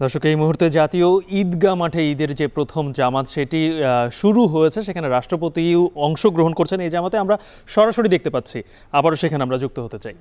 দর্শক, এই মুহূর্তে জাতীয় ঈদগাহ মাঠে ঈদের যে প্রথম জামাত সেটি শুরু হয়েছে। সেখানে রাষ্ট্রপতিও অংশগ্রহণ করছেন এই জামাতে, আমরা সরাসরি দেখতে পাচ্ছি। আবারও সেখানে আমরা যুক্ত হতে চাই।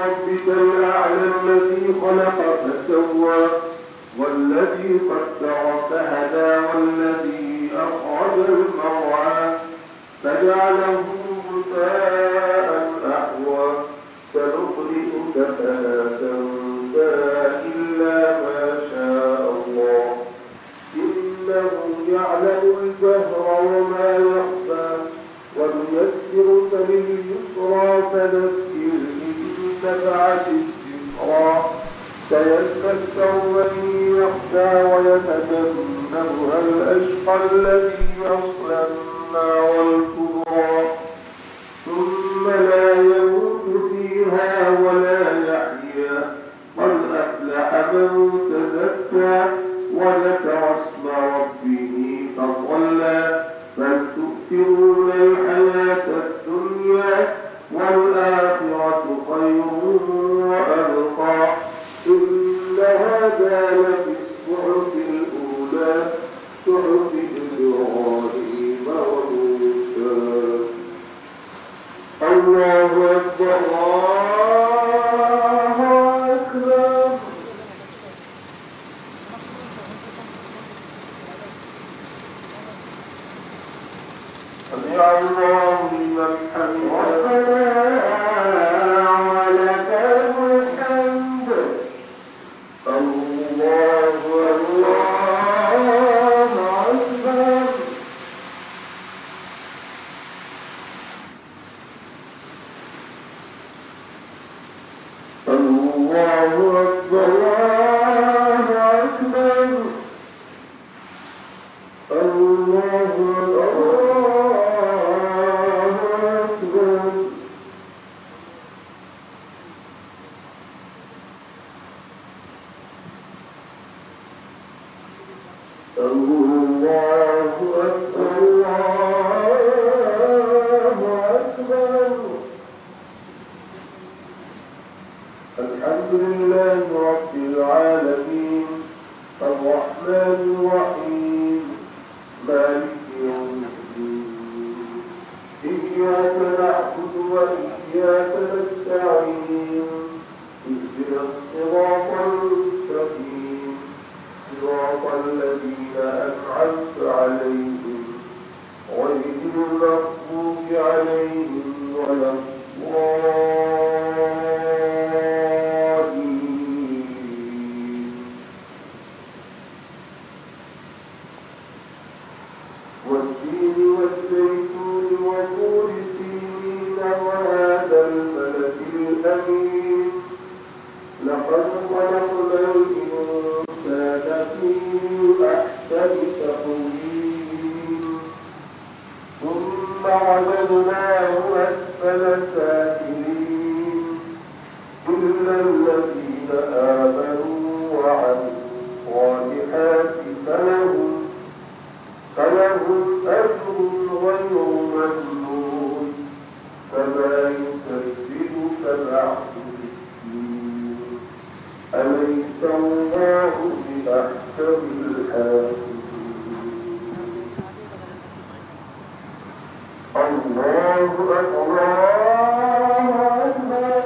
ربك الأعلى الذي خلق فسوى والذي قدر فهدى والذي أخرج المرعى فجعله غثاء أحوى سنقرئك فلا تنسى إلا ما شاء الله إنه يعلم الجهر وما يخفى ونيسرك لليسرى فذكر نفعت الذكرى سيذكر من يخشى ويتجنبها الأشقى الذي يصلى النار الكبرى ثم لا يموت فيها ولا يحيا قد أفلح من تزكى وذكر اسم ربه فصلى بل تؤثرون الحياة الدنيا والآخرة خير وأبقى إن هذا لفي الصحف الأولى صحف إبراهيم وموسى الله أكبر الله أكبر سمع الله لمن حمده الحمد لله رب العالمين الرحمن الرحيم مالك يوم الدين إياك نعبد وإياك نستعين اهدنا الصراط المستقيم صراط الذين أنعمت عليهم غير المغضوب عليهم ولا والتين والزيتون وطور سينين وهذا البلد الأمين لقد خلقنا الإنسان في أحسن تقويم ثم رددناه أسفل سافلين إلا الذين آمنوا وعملوا الصالحات فلهم أجر غير ممنون فما يكذبك بعد بالدين أليس الله بأحكم الحاكمين الله أكبر الله أكبر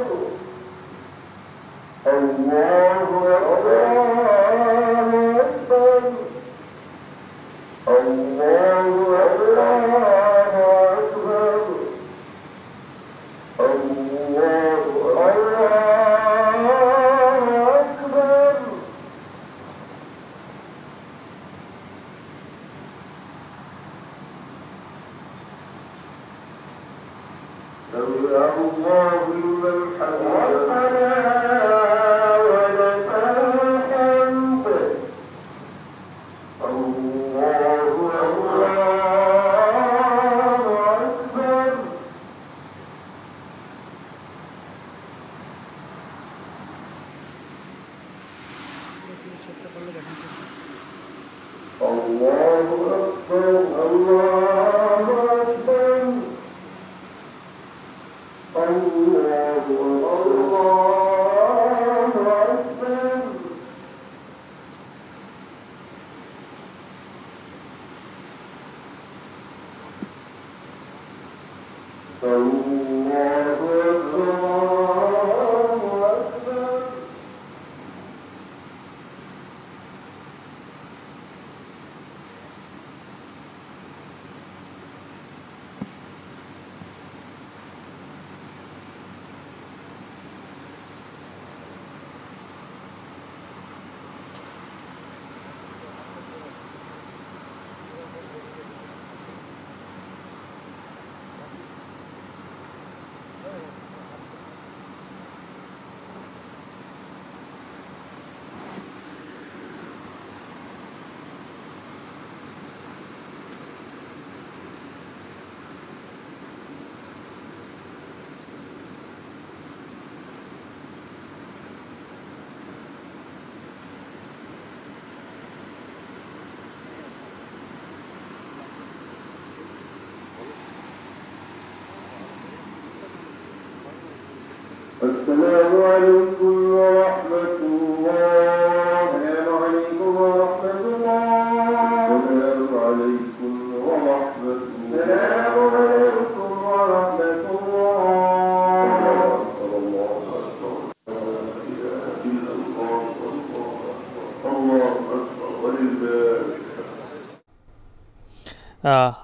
سمع الله لمن حمده ربنا ولك Allahu Akbar, Allahu Akbar, Allahu Akbar. السلام عليكم ورحمة الله. السلام عليكم ورحمة الله. السلام عليكم ورحمة الله. السلام عليكم ورحمة الله. الله أكبر. لا إله إلا الله. الله أكبر ولله.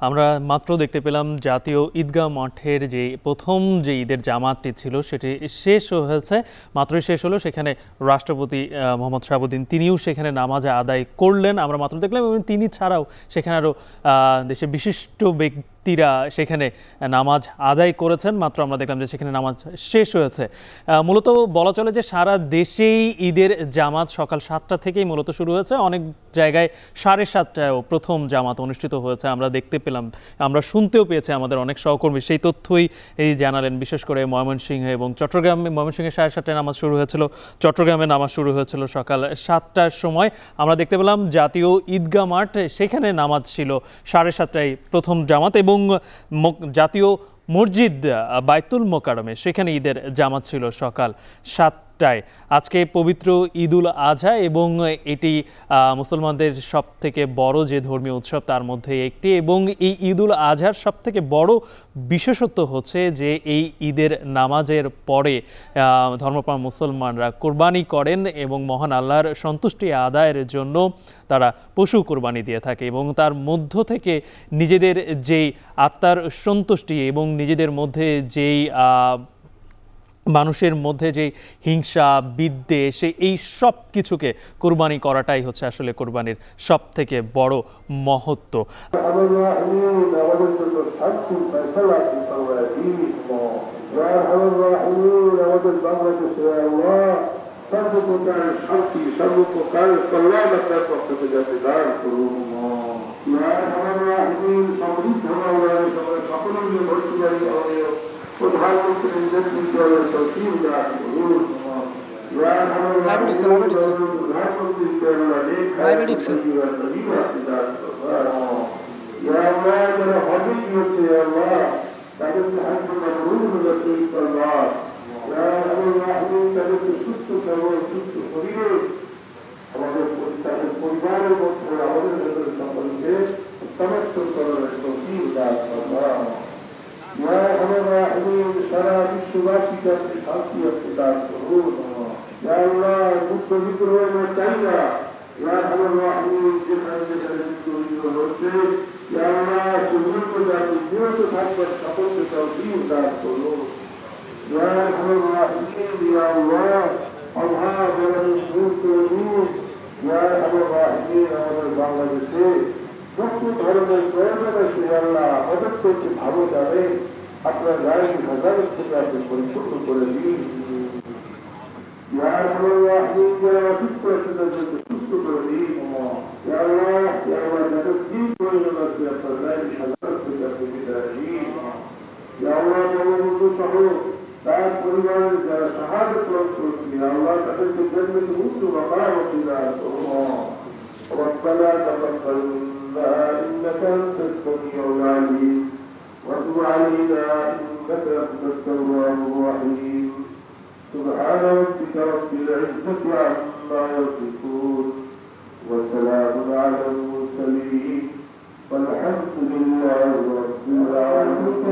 আমরা মাত্র দেখতে পেলাম জাতীয় ঈদগাহ মাঠের যে প্রথম যে ঈদের জামাতটি ছিল সেটি শেষ হয়েছে, মাত্রই শেষ হলো। সেখানে রাষ্ট্রপতি মোহাম্মদ শাহাবুদ্দিন তিনিও সেখানে নামাজ আদায় করলেন, আমরা মাত্র দেখলাম। এবং তিনি ছাড়াও সেখানে আরও দেশের বিশিষ্ট ব্যক্তিরা সেখানে নামাজ আদায় করেছেন। মাত্র আমরা দেখলাম যে সেখানে নামাজ শেষ হয়েছে। মূলত বলা চলে যে সারা দেশেই ঈদের জামাত সকাল 7টা থেকেই মূলত শুরু হয়েছে। অনেক জায়গায় 7:30টায়ও প্রথম জামাত অনুষ্ঠিত হয়েছে আমরা দেখতে পেলাম, আমরা শুনতেও পেয়েছি। আমাদের অনেক সহকর্মী সেই তথ্যই জানালেন। বিশেষ করে ময়মনসিংহে এবং চট্টগ্রামে, ময়মনসিংহে 7:30টায় নামাজ শুরু হয়েছিল, চট্টগ্রামে নামাজ শুরু হয়েছিল সকাল 7টার সময়। আমরা দেখতে পেলাম জাতীয় ঈদগাহ মাঠ, সেখানে নামাজ ছিল 7:30টায় প্রথম জামাত। এবং জাতীয় মসজিদ বাইতুল মোকাররমে সেখানে ঈদের জামাত ছিল সকাল 7টায়। আজকে পবিত্র ঈদুল আজহা এবং এটি মুসলমানদের সব থেকে বড় যে ধর্মীয় উৎসব তার মধ্যে একটি। এবং এই ঈদুল আজহার সব থেকে বড় বিশেষত্ব হচ্ছে যে এই ঈদের নামাজের পরে ধর্মপ্রাণ মুসলমানরা কোরবানি করেন এবং মহান আল্লাহর সন্তুষ্টি আদায়ের জন্য তারা পশু কোরবানি দিয়ে থাকে। এবং তার মধ্য থেকে নিজেদের যেই আত্মার সন্তুষ্টি এবং নিজেদের মধ্যে যেই মানুষের মধ্যে যে হিংসা, বিদ্বেষ, এই সব কিছুকে কোরবানি করাটাই হচ্ছে আসলে কোরবানির সব থেকে বড় মহত্ব। পরিবারের মধ্যে আমাদের সকলকে সমর্থন করার তৌফিক দান করুন। يا أرحم الراحمين সারা বিশ্ববাসীর কাছে শান্তি প্রদান করুন। ইয়া আল্লাহ, মুক্ত বিদ্রোহ চাই না। ইয়া আরহাম الراحمين যেখানে যেখানে বিদ্রোহ হচ্ছে, ইয়া আল্লাহ সুযোগ্য জাতি বিরত থাকবার সকলকে তৌফিক দান করুন। ইয়া আরহাম الراحمين ইয়া আল্লাহ, অভাব এবং সুখ দূর। ইয়া আরহাম الراحمين আমাদের বাংলাদেশে যত ধরনের প্রয়োজন আছে আল্লাহ ওদেরকে ভালো যাবে আপনার গায়ে হাজারের থেকে আপনি পরিপূর্ণ করে দিন। সুস্থ করে দিন। যাদের কি প্রয়োজন আছে আপনার গায়ে হাজার থেকে আপনি বিদায় দিন। সহ তার পরিবারের যারা সাহায্য করছি আল্লাহ تلك الجنة مثل مقامتنا الله ربنا تقبل منا إنك أنت السميع العليم وتب علينا إنك أنت التواب الرحيم سبحان ربك رب العزة عما يصفون وسلام على المرسلين والحمد لله رب العالمين.